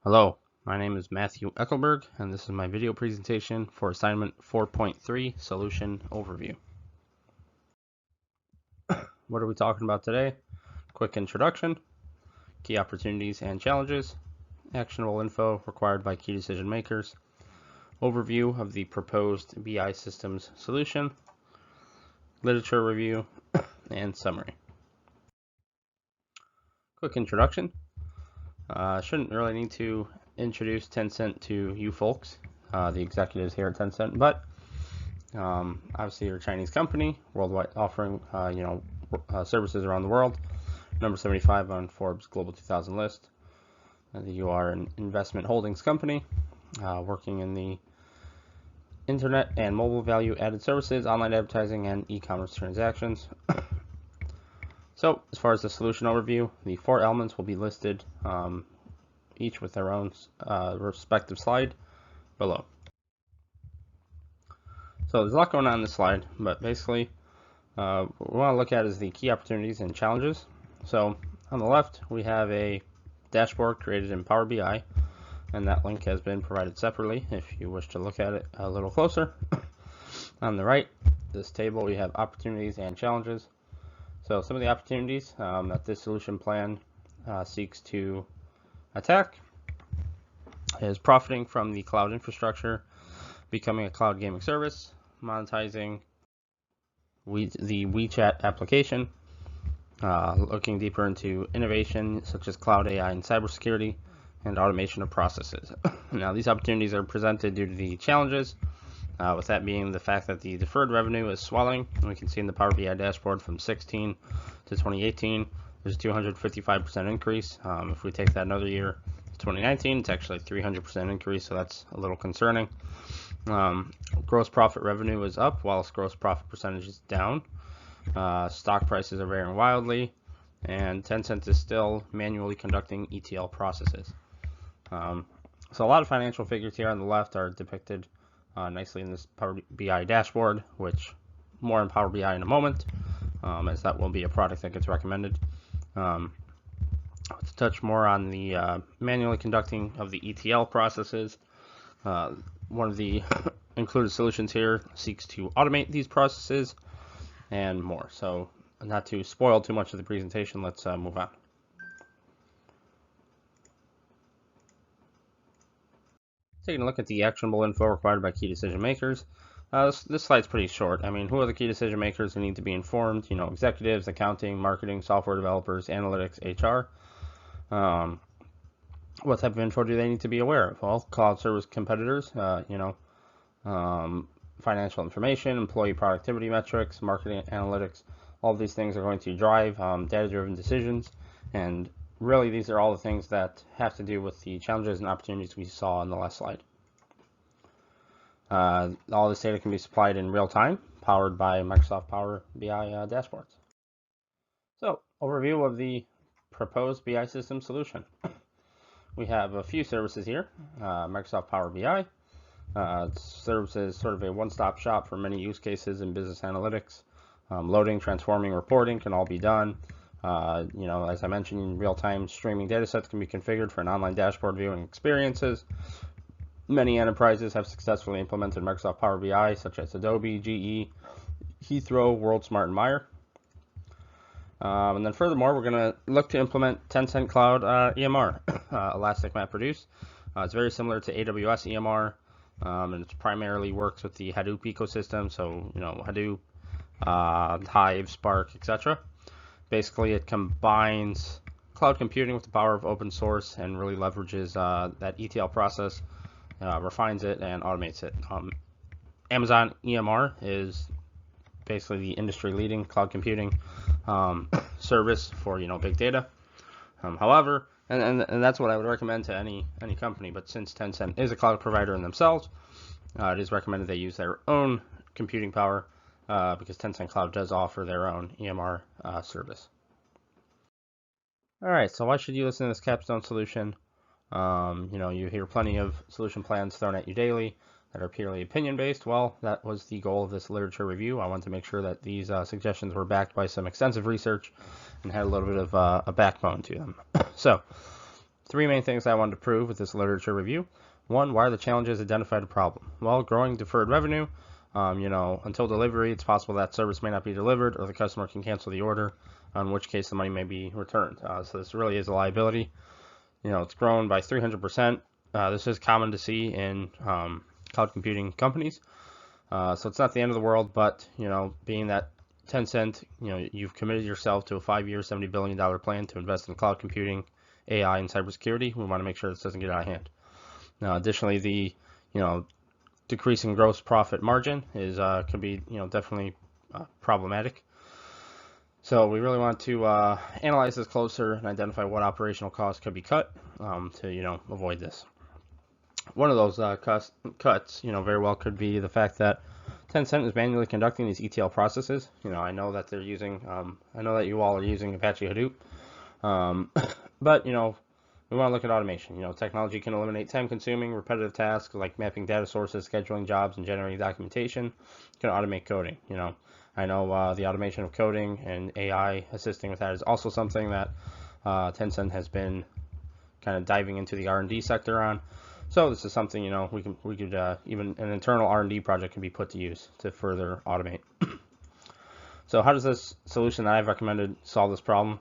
Hello, my name is Matthew Eckelberg, and this is my video presentation for assignment 4.3, Solution Overview. What are we talking about today? Quick introduction, key opportunities and challenges, actionable info required by key decision makers, overview of the proposed BI systems solution, literature review, and summary. Quick introduction. Shouldn't really need to introduce Tencent to you folks, the executives here at Tencent, but obviously you're a Chinese company, worldwide, offering services around the world. Number 75 on Forbes Global 2000 list. You are an investment holdings company working in the internet and mobile value-added services, online advertising, and e-commerce transactions. So, as far as the solution overview, the four elements will be listed, each with their own respective slide below. So there's a lot going on in this slide, but basically what we want to look at is the key opportunities and challenges. So on the left, we have a dashboard created in Power BI, and that link has been provided separately if you wish to look at it a little closer. On the right, this table, we have opportunities and challenges. So some of the opportunities that this solution plan seeks to attack is profiting from the cloud infrastructure, becoming a cloud gaming service, monetizing the WeChat application, looking deeper into innovation such as cloud AI and cybersecurity, and automation of processes. Now, these opportunities are presented due to the challenges, with that being the fact that the deferred revenue is swelling. We can see in the Power BI dashboard from 2016 to 2018, there's a 255% increase. If we take that another year, 2019, it's actually a 300% increase, so that's a little concerning. Gross profit revenue is up, whilst gross profit percentage is down. Stock prices are varying wildly, and Tencent is still manually conducting ETL processes. So a lot of financial figures here on the left are depicted nicely in this Power BI dashboard, which more in Power BI in a moment, as that will be a product that gets recommended. To touch more on the manually conducting of the ETL processes, one of the included solutions here seeks to automate these processes and more. So not to spoil too much of the presentation, let's move on. Taking a look at the actionable info required by key decision makers. This slide's pretty short. I mean, who are the key decision makers who need to be informed? Executives, accounting, marketing, software developers, analytics, HR. What type of info do they need to be aware of? Well, cloud service competitors, financial information, employee productivity metrics, marketing analytics. All of these things are going to drive data-driven decisions, and really these are all the things that have to do with the challenges and opportunities we saw on the last slide. All this data can be supplied in real time, powered by Microsoft Power BI dashboards. So, overview of the proposed BI system solution. We have a few services here. Microsoft Power BI serves as sort of a one-stop shop for many use cases in business analytics. Loading, transforming, reporting can all be done. As I mentioned, real-time streaming data sets can be configured for an online dashboard viewing experiences. Many enterprises have successfully implemented Microsoft Power BI, such as Adobe, GE, Heathrow, WorldSmart, and Meyer. And then furthermore, we're going to look to implement Tencent Cloud EMR, Elastic MapReduce. It's very similar to AWS EMR, and it primarily works with the Hadoop ecosystem, so Hadoop, Hive, Spark, etc. Basically, it combines cloud computing with the power of open source and really leverages that ETL process, refines it, and automates it. Amazon EMR is basically the industry-leading cloud computing service for big data. However, and that's what I would recommend to any company. But since Tencent is a cloud provider in themselves, it is recommended they use their own computing power because Tencent Cloud does offer their own EMR service. All right, so why should you listen to this capstone solution? You hear plenty of solution plans thrown at you daily that are purely opinion-based. Well, that was the goal of this literature review. I wanted to make sure that these suggestions were backed by some extensive research and had a little bit of a backbone to them. So, Three main things I wanted to prove with this literature review. One, why are the challenges identified a problem? Well, growing deferred revenue, until delivery, it's possible that service may not be delivered or the customer can cancel the order, in which case the money may be returned. So this really is a liability. It's grown by 300%. This is common to see in cloud computing companies. So it's not the end of the world, but, being that Tencent, you've committed yourself to a 5-year, $70 billion plan to invest in cloud computing, AI, and cybersecurity. We want to make sure this doesn't get out of hand. Now, additionally, the, decreasing gross profit margin is could be, definitely problematic. So we really want to analyze this closer and identify what operational costs could be cut to, avoid this. One of those cuts, very well could be the fact that Tencent is manually conducting these ETL processes. I know that they're using, I know that you all are using Apache Hadoop, but we want to look at automation. Technology can eliminate time-consuming, repetitive tasks like mapping data sources, scheduling jobs, and generating documentation. It can automate coding. I know the automation of coding and AI assisting with that is also something that Tencent has been kind of diving into the R&D sector on. So this is something, we could even an internal R&D project can be put to use to further automate. So how does this solution that I've recommended solve this problem?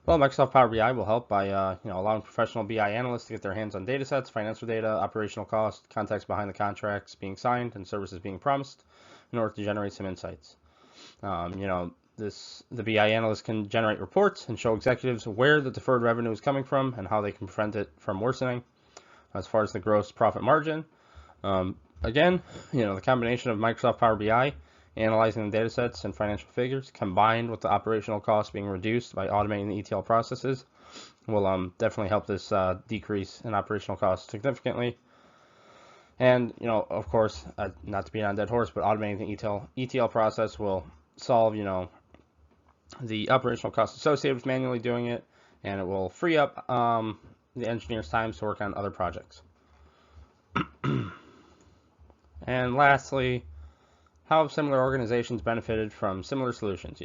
Well, Microsoft Power BI will help by allowing professional BI analysts to get their hands on data sets, financial data, operational cost, context behind the contracts being signed, and services being promised in order to generate some insights. The BI analyst can generate reports and show executives where the deferred revenue is coming from and how they can prevent it from worsening. As far as the gross profit margin, again, the combination of Microsoft Power BI, analyzing the data sets and financial figures, combined with the operational costs being reduced by automating the ETL processes, will definitely help this decrease in operational costs significantly. And, of course, not to be on a dead horse, but automating the ETL process will solve, the operational costs associated with manually doing it, and it will free up the engineer's time to work on other projects. And lastly, how have similar organizations benefited from similar solutions?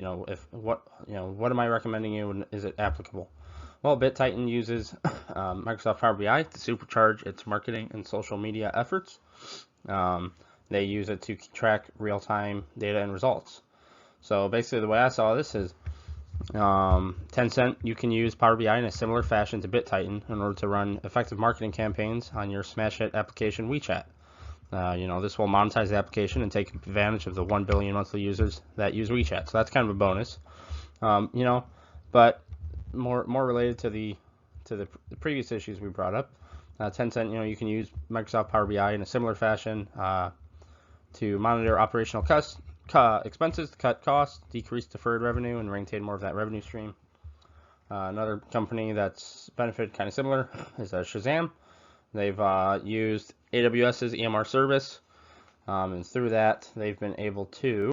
What am I recommending you, and is it applicable? Well, BitTitan uses Microsoft Power BI to supercharge its marketing and social media efforts. They use it to track real-time data and results. So basically, the way I saw this is Tencent, you can use Power BI in a similar fashion to BitTitan in order to run effective marketing campaigns on your smash hit application WeChat. This will monetize the application and take advantage of the 1 billion monthly users that use WeChat. So that's kind of a bonus. But more related to the previous issues we brought up, Tencent, you can use Microsoft Power BI in a similar fashion to monitor operational expenses, to cut costs, decrease deferred revenue, and maintain more of that revenue stream. Another company that's benefited kind of similar is Shazam. They've used AWS's EMR service, and through that they've been able to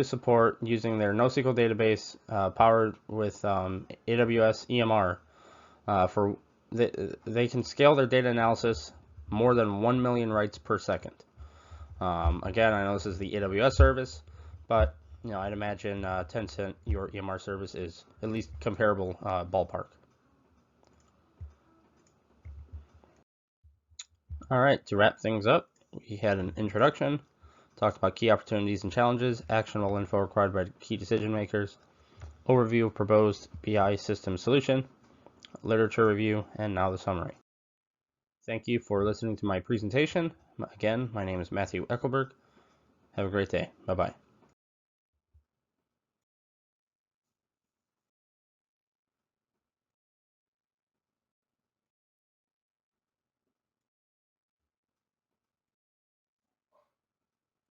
support using their NoSQL database powered with AWS EMR. They can scale their data analysis more than 1 million writes per second. Again, I know this is the AWS service, but I'd imagine Tencent, your EMR service is at least comparable ballpark. All right, to wrap things up, we had an introduction, talked about key opportunities and challenges, actionable info required by key decision makers, overview of proposed BI system solution, literature review, and now the summary. Thank you for listening to my presentation. Again, my name is Matthew Eckelberg. Have a great day. Bye-bye.